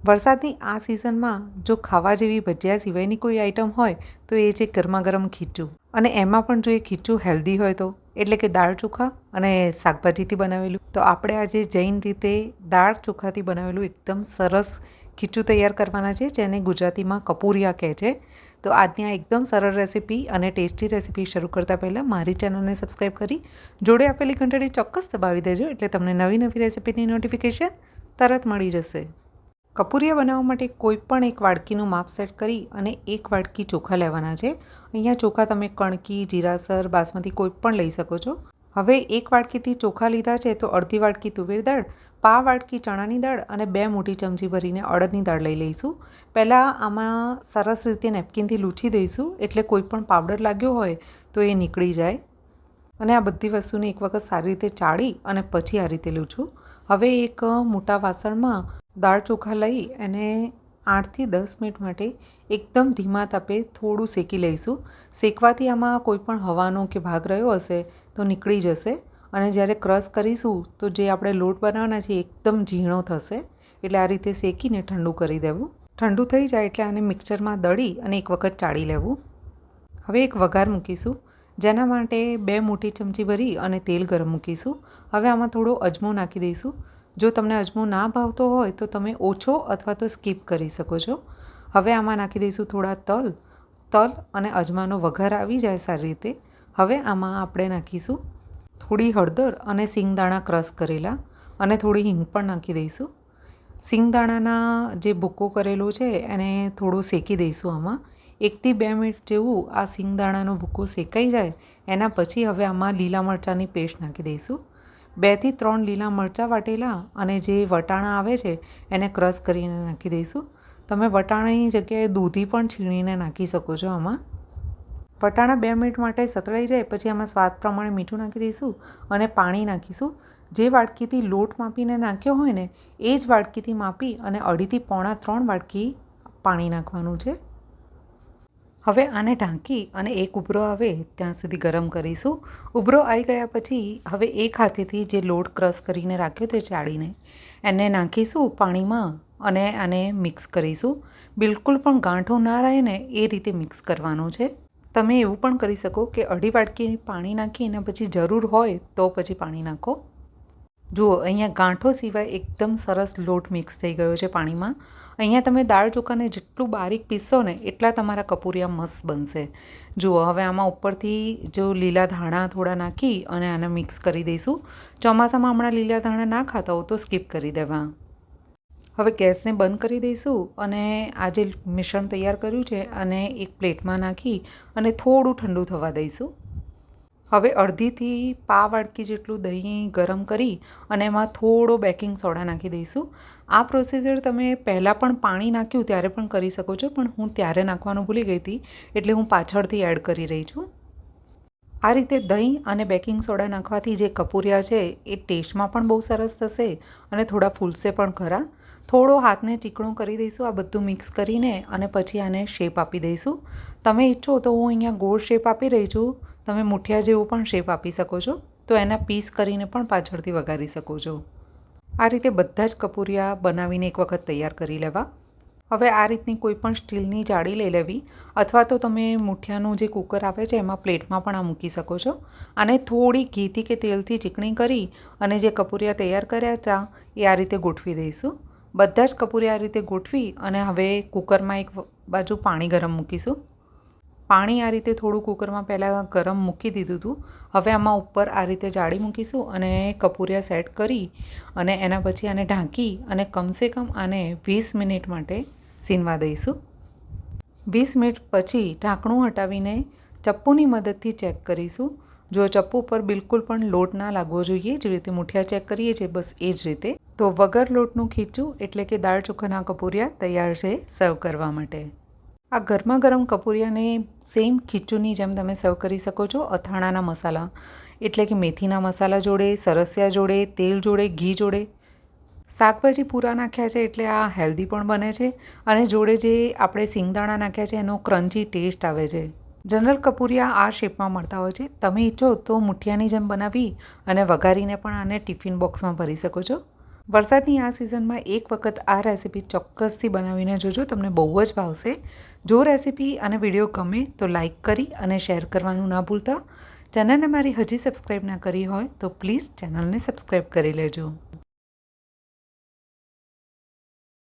વરસાદની આ સિઝનમાં જો ખાવા જેવી ભજીયા સિવાયની કોઈ આઈટમ હોય તો એ છે ગરમા ગરમ ખીચું. અને એમાં પણ જો એ ખીચું હેલ્ધી હોય તો, એટલે કે દાળ ચોખા અને શાકભાજીથી બનાવેલું. તો આપણે આજે જૈન રીતે દાળ ચોખાથી બનાવેલું એકદમ સરસ ખીચું તૈયાર કરવાના છે, જેને ગુજરાતીમાં કપૂરિયા કહે છે. તો આજની આ એકદમ સરળ રેસીપી અને ટેસ્ટી રેસીપી શરૂ કરતાં પહેલાં મારી ચેનલને સબસ્ક્રાઈબ કરી જોડે આપેલી ઘંટડી ચોક્કસ દબાવી દેજો, એટલે તમને નવી નવી રેસીપીની નોટિફિકેશન તરત મળી જશે. કપૂરિયા બનાવવા માટે કોઈ પણ એક વાડકીનું માપ સેટ કરી અને એક વાડકી ચોખા લેવાના છે. અહીંયા ચોખા તમે કણકી, જીરાસર, બાસમતી કોઈ પણ લઈ શકો છો. હવે એક વાડકીથી ચોખા લીધા છે તો અડધી વાડકી તુવેર દાળ, પા વાડકી ચણાની દાળ અને 2 મોટી ચમચી ભરીને અડદની દાળ લઈ લઈશું. પહેલાં આમાં સરસ રીતે નેપકિનથી લૂછી દઈશું, એટલે કોઈ પણ પાવડર લાગ્યો હોય તો એ નીકળી જાય. અને આ બધી વસ્તુને એક વખત સારી રીતે ચાળી અને પછી આ રીતે લૂછું. હવે એક મોટા વાસણમાં દાળ ચોખા લઈ અને 8થી 10 મિનિટ માટે એકદમ ધીમા તાપે થોડું શેકી લઈશું. શેકવાથી આમાં કોઈ પણ હવાનો કે ભાગ રહ્યો હશે તો નીકળી જશે. અને જ્યારે ક્રશ કરીશું તો જે આપણે લોટ બનાવવાના છે એકદમ ઝીણો થશે. એટલે આ રીતે શેકીને ઠંડુ કરી દેવું. ઠંડુ થઈ જાય એટલે આને મિક્સરમાં દળી અને એક વખત ચાળી લેવું. હવે એક વઘાર મૂકીશું, જેના માટે 2 મોટી ચમચી ભરી અને તેલ ગરમ મૂકીશું. હવે આમાં થોડો અજમો નાખી દઈશું. જો તમને અજમો ના ભાવતો હોય તો તમે ઓછો અથવા તો સ્કીપ કરી શકો છો. હવે આમાં નાખી દઈશું થોડા તલ અને અજમાનો વઘાર આવી જાય સારી રીતે. હવે આમાં આપણે નાખીશું થોડી હળદર અને સિંગદાણા ક્રશ કરેલા, અને થોડી હિંગ પણ નાખી દઈશું. સિંગદાણાના જે ભૂકો કરેલો છે એને થોડો શેકી દઈશું. આમાં 1થી 2 મિનિટ જેવું આ સિંગદાણાનો ભૂકો શેકાઈ જાય એના પછી હવે આમાં લીલા મરચાંની પેસ્ટ નાખી દઈશું. 2 થી 3 લીલા મરચાં વાટેલા અને જે વટાણા આવે છે એને ક્રશ કરીને નાખી દઈશું. તમે વટાણાની જગ્યાએ દૂધી પણ છીણીને નાખી શકો છો આમાં. વટાણા 2 મિનિટ માટે સતળાઈ જાય પછી આમાં સ્વાદ પ્રમાણે મીઠું નાખી દઈશું અને પાણી નાખીશું. જે વાડકીથી લોટ માપીને નાખ્યો હોય ને એ જ વાડકીથી માપી અને 2.5 થી પોણા 3 વાડકી પાણી નાખવાનું છે. હવે આને ઢાંકી અને એક ઉભરો આવે ત્યાં સુધી ગરમ કરીશું. ઉભરો આવી ગયા પછી હવે એક હાથેથી જે લોટ ક્રશ કરીને રાખ્યો તે ચાળીને એને નાખીશું પાણીમાં અને આને મિક્સ કરીશું. બિલકુલ પણ ગાંઠો ના રહે ને એ રીતે મિક્સ કરવાનું છે. તમે એવું પણ કરી શકો કે 2.5 વાડકી પાણી નાખી અને પછી જરૂર હોય તો પછી પાણી નાખો. જુઓ, અહીંયા ગાંઠો સિવાય એકદમ સરસ લોટ મિક્સ થઈ ગયો છે પાણીમાં. અહીંયા તમે દાળ ચોખાને જેટલું બારીક પીસશો ને એટલા તમારા કપૂરિયા મસ્ત બનશે. જુઓ, હવે આમાં ઉપરથી જો લીલા ધાણા થોડા નાખી અને આને મિક્સ કરી દઈશું. ચોમાસામાં હમણાં લીલા ધાણા ના ખાતા હો તો સ્કીપ કરી દેવા. હવે ગેસને બંધ કરી દઈશું અને આ જે મિશ્રણ તૈયાર કર્યું છે અને એક પ્લેટમાં નાખી અને થોડું ઠંડુ થવા દઈશું. હવે 1.5 થી પા વાડકી જેટલું દહીં ગરમ કરી અને એમાં થોડો બેકિંગ સોડા નાખી દઈશું. આ પ્રોસીજર તમે પહેલાં પણ પાણી નાખ્યું ત્યારે પણ કરી શકો છો, પણ હું ત્યારે નાખવાનું ભૂલી ગઈ હતી એટલે હું પાછળથી એડ કરી રહી છું. આ રીતે દહીં અને બેકિંગ સોડા નાખવાથી જે કપૂરિયા છે એ ટેસ્ટમાં પણ બહુ સરસ થશે અને થોડા ફૂલશે પણ ખરા. થોડો હાથને ચીકણો કરી દઈશું આ બધું મિક્સ કરીને અને પછી આને શેપ આપી દઈશું. તમે ઈચ્છો તો હું અહીંયા ગોળ શેપ આપી રહી છું. તમે મુઠિયા જેવો પણ શેપ આપી શકો છો, તો એના પીસ કરીને પણ પાછળથી વઘારી શકો છો. આ રીતે બધા જ કપૂરિયા બનાવીને એક વખત તૈયાર કરી લેવા. હવે આ રીતની કોઈ પણ સ્ટીલની જાળી લઈ લેવી, અથવા તો તમે મુઠિયાનું જે કુકર આવે છે એમાં પ્લેટમાં પણ આ મૂકી શકો છો. આને થોડી ઘીથી કે તેલથી ચીકણી કરી અને જે કપૂરિયા તૈયાર કર્યા હતા એ આ રીતે ગોઠવી દઈશું. બધા જ કપૂરિયા આ રીતે ગોઠવી અને હવે કુકરમાં એક બાજુ પાણી ગરમ મૂકીશું. પાણી આ રીતે થોડું કુકરમાં પહેલાં ગરમ મૂકી દીધું હતું. હવે આમાં ઉપર આ રીતે જાળી મૂકીશું અને કપૂરિયા સેટ કરી અને એના પછી આને ઢાંકી અને કમસે કમ આને 20 મિનિટ માટે સીનવા દઈશું. 20 મિનિટ પછી ઢાંકણું હટાવીને ચપ્પુની મદદથી ચેક કરીશું. જો ચપ્પુ પર બિલકુલ પણ લોટ ના લાગવો જોઈએ, જે રીતે મુઠિયા ચેક કરીએ છીએ બસ એ જ રીતે, તો વગર લોટનું ખીચું એટલે કે દાળ ચોખાના કપૂરિયા તૈયાર છે સર્વ કરવા માટે. આ ગરમા ગરમ કપૂરિયાને સેમ ખીચુની જેમ તમે સર્વ કરી શકો છો અથાણાના મસાલા, એટલે કે મેથીના મસાલા જોડે, સરસિયા જોડે, તેલ જોડે, ઘી જોડે. શાકભાજી પૂરા નાખ્યા છે એટલે આ હેલ્ધી પણ બને છે અને જોડે જે આપણે સિંગદાણા નાખ્યા છે એનો ક્રન્ચી ટેસ્ટ આવે છે. જનરલ કપૂરિયા આ શેપમાં મળતા હોય છે. તમે ઈચ્છો તો મુઠિયાની જેમ બનાવી અને વઘારીને પણ આને ટિફિન બોક્સમાં ભરી શકો છો. વરસાદની આ સિઝનમાં એક વખત આ રેસીપી ચોક્કસથી બનાવીને જોજો, તમને બહુ જ ભાવશે. જો રેસીપી અને વિડીયો ગમે તો લાઈક કરી અને શેર કરવાનું ના ભૂલતા. ચેનલને મારી હજી સબસ્ક્રાઈબ ના કરી હોય તો પ્લીઝ ચેનલને સબસ્ક્રાઈબ કરી લેજો.